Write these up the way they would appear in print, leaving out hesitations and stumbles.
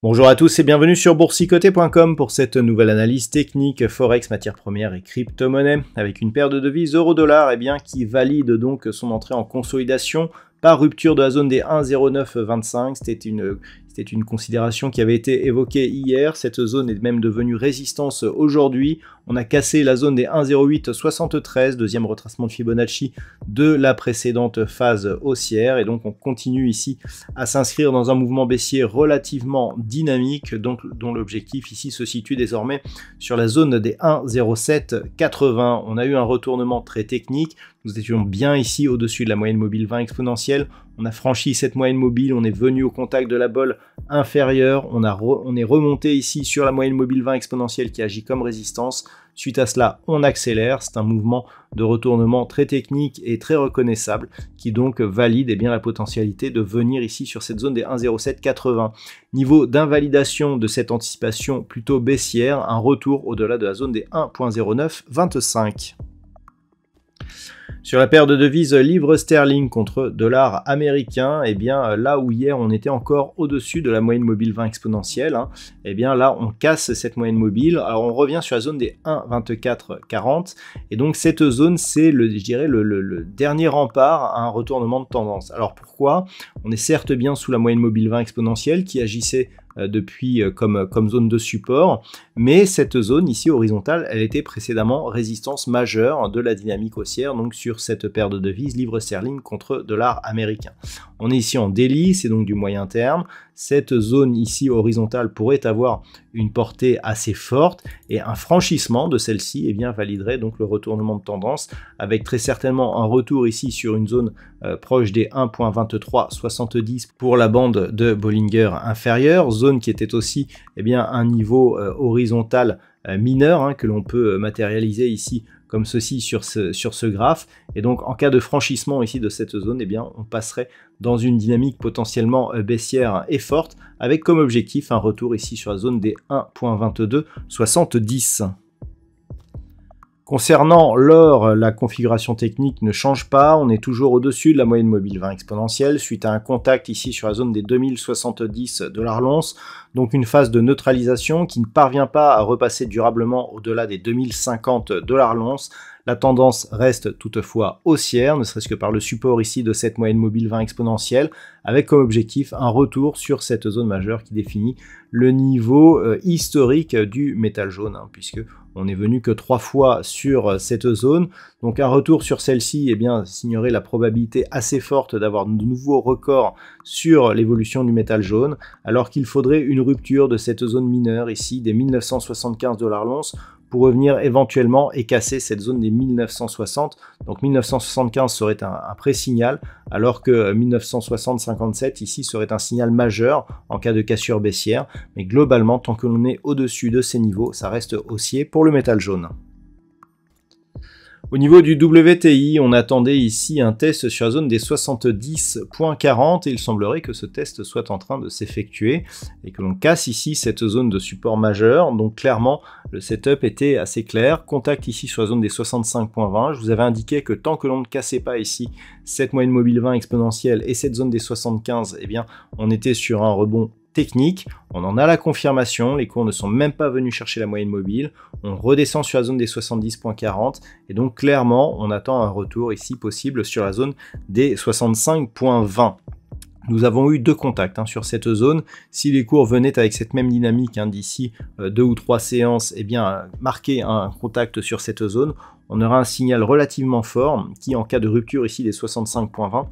Bonjour à tous et bienvenue sur boursicoté.com pour cette nouvelle analyse technique Forex, matières premières et crypto-monnaie avec une paire de devises euro-dollar qui valide donc son entrée en consolidation par rupture de la zone des 1,0925. C'était une considération qui avait été évoquée hier. Cette zone est même devenue résistance aujourd'hui. On a cassé la zone des 1,0873, deuxième retracement de Fibonacci de la précédente phase haussière. Et donc on continue ici à s'inscrire dans un mouvement baissier relativement dynamique, dont l'objectif ici se situe désormais sur la zone des 1,0780. On a eu un retournement très technique. Nous étions bien ici au-dessus de la moyenne mobile 20 exponentielle. On a franchi cette moyenne mobile, on est venu au contact de la bolle inférieure, on est remonté ici sur la moyenne mobile 20 exponentielle qui agit comme résistance. Suite à cela, on accélère. C'est un mouvement de retournement très technique et très reconnaissable qui donc valide la potentialité de venir ici sur cette zone des 1,0780. Niveau d'invalidation de cette anticipation plutôt baissière, un retour au-delà de la zone des 1,0925. Sur la paire de devises livre sterling contre dollar américain, là où hier on était encore au-dessus de la moyenne mobile 20 exponentielle, là on casse cette moyenne mobile. Alors on revient sur la zone des 1,2440 et donc cette zone c'est le dernier rempart à un retournement de tendance. Alors pourquoi? On est certes bien sous la moyenne mobile 20 exponentielle qui agissait depuis comme zone de support, mais cette zone ici horizontale, elle était précédemment résistance majeure de la dynamique haussière, donc sur cette paire de devises livre sterling contre dollar américain. On est ici en daily, c'est donc du moyen terme. Cette zone ici horizontale pourrait avoir une portée assez forte et un franchissement de celle-ci validerait donc le retournement de tendance avec très certainement un retour ici sur une zone proche des 1,2370 pour la bande de Bollinger inférieure, zone qui était aussi un niveau horizontal mineur que l'on peut matérialiser ici comme ceci sur ce graphe. Et donc en cas de franchissement ici de cette zone, on passerait dans une dynamique potentiellement baissière et forte avec comme objectif un retour ici sur la zone des 1,2270. Concernant l'or, la configuration technique ne change pas, on est toujours au-dessus de la moyenne mobile 20 exponentielle suite à un contact ici sur la zone des 2070 $ l'once, donc une phase de neutralisation qui ne parvient pas à repasser durablement au-delà des 2050 $ l'once. La tendance reste toutefois haussière, ne serait-ce que par le support ici de cette moyenne mobile 20 exponentielle, avec comme objectif un retour sur cette zone majeure qui définit le niveau historique du métal jaune, puisque on est venu que 3 fois sur cette zone. Donc un retour sur celle-ci signerait la probabilité assez forte d'avoir de nouveaux records sur l'évolution du métal jaune, alors qu'il faudrait une rupture de cette zone mineure ici des 1975 $ l'once pour revenir éventuellement et casser cette zone des 1960. Donc 1975 serait un pré-signal, alors que 1960-57 ici serait un signal majeur en cas de cassure baissière. Mais globalement, tant que l'on est au-dessus de ces niveaux, ça reste haussier pour le métal jaune. Au niveau du WTI, on attendait ici un test sur la zone des 70.40 et il semblerait que ce test soit en train de s'effectuer et que l'on casse ici cette zone de support majeur. Donc clairement, le setup était assez clair. Contact ici sur la zone des 65.20. Je vous avais indiqué que tant que l'on ne cassait pas ici cette moyenne mobile 20 exponentielle et cette zone des 75, on était sur un rebond technique. On en a la confirmation, les cours ne sont même pas venus chercher la moyenne mobile, on redescend sur la zone des 70.40 et donc clairement on attend un retour ici possible sur la zone des 65.20. Nous avons eu 2 contacts sur cette zone. Si les cours venaient avec cette même dynamique d'ici 2 ou 3 séances, marquer un contact sur cette zone, on aura un signal relativement fort qui, en cas de rupture ici des 65.20,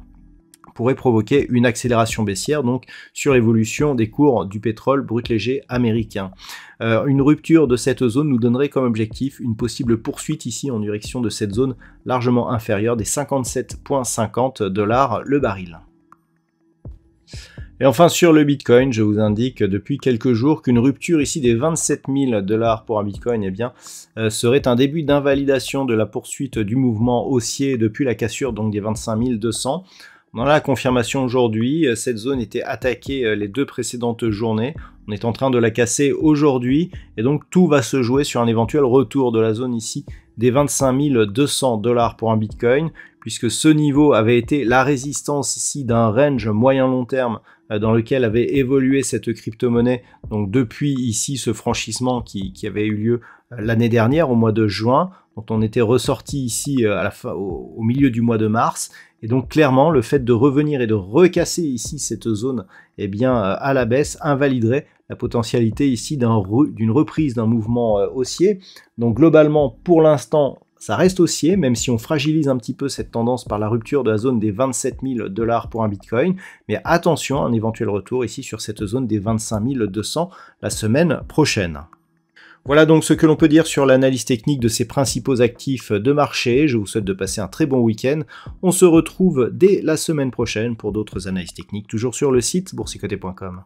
pourrait provoquer une accélération baissière donc sur l'évolution des cours du pétrole brut léger américain. Une rupture de cette zone nous donnerait comme objectif une possible poursuite ici en direction de cette zone largement inférieure des 57,50 $ le baril. Et enfin sur le Bitcoin, je vous indique depuis quelques jours qu'une rupture ici des 27 000 $ pour un Bitcoin serait un début d'invalidation de la poursuite du mouvement haussier depuis la cassure donc des 25 200. On en a la confirmation aujourd'hui, cette zone était attaquée les 2 précédentes journées, on est en train de la casser aujourd'hui et donc tout va se jouer sur un éventuel retour de la zone ici des 25 200 $ pour un Bitcoin, puisque ce niveau avait été la résistance ici d'un range moyen-long terme dans lequel avait évolué cette crypto-monnaie, donc depuis ici ce franchissement qui avait eu lieu l'année dernière au mois de juin, dont on était ressorti ici au milieu du mois de mars. Et donc clairement, le fait de revenir et de recasser ici cette zone à la baisse invaliderait la potentialité ici d'une reprise d'un mouvement haussier. Donc globalement, pour l'instant, ça reste haussier, même si on fragilise un petit peu cette tendance par la rupture de la zone des 27 000 $ pour un Bitcoin. Mais attention à un éventuel retour ici sur cette zone des 25 200 la semaine prochaine. Voilà donc ce que l'on peut dire sur l'analyse technique de ces principaux actifs de marché. Je vous souhaite de passer un très bon week-end. On se retrouve dès la semaine prochaine pour d'autres analyses techniques, toujours sur le site boursicoté.com.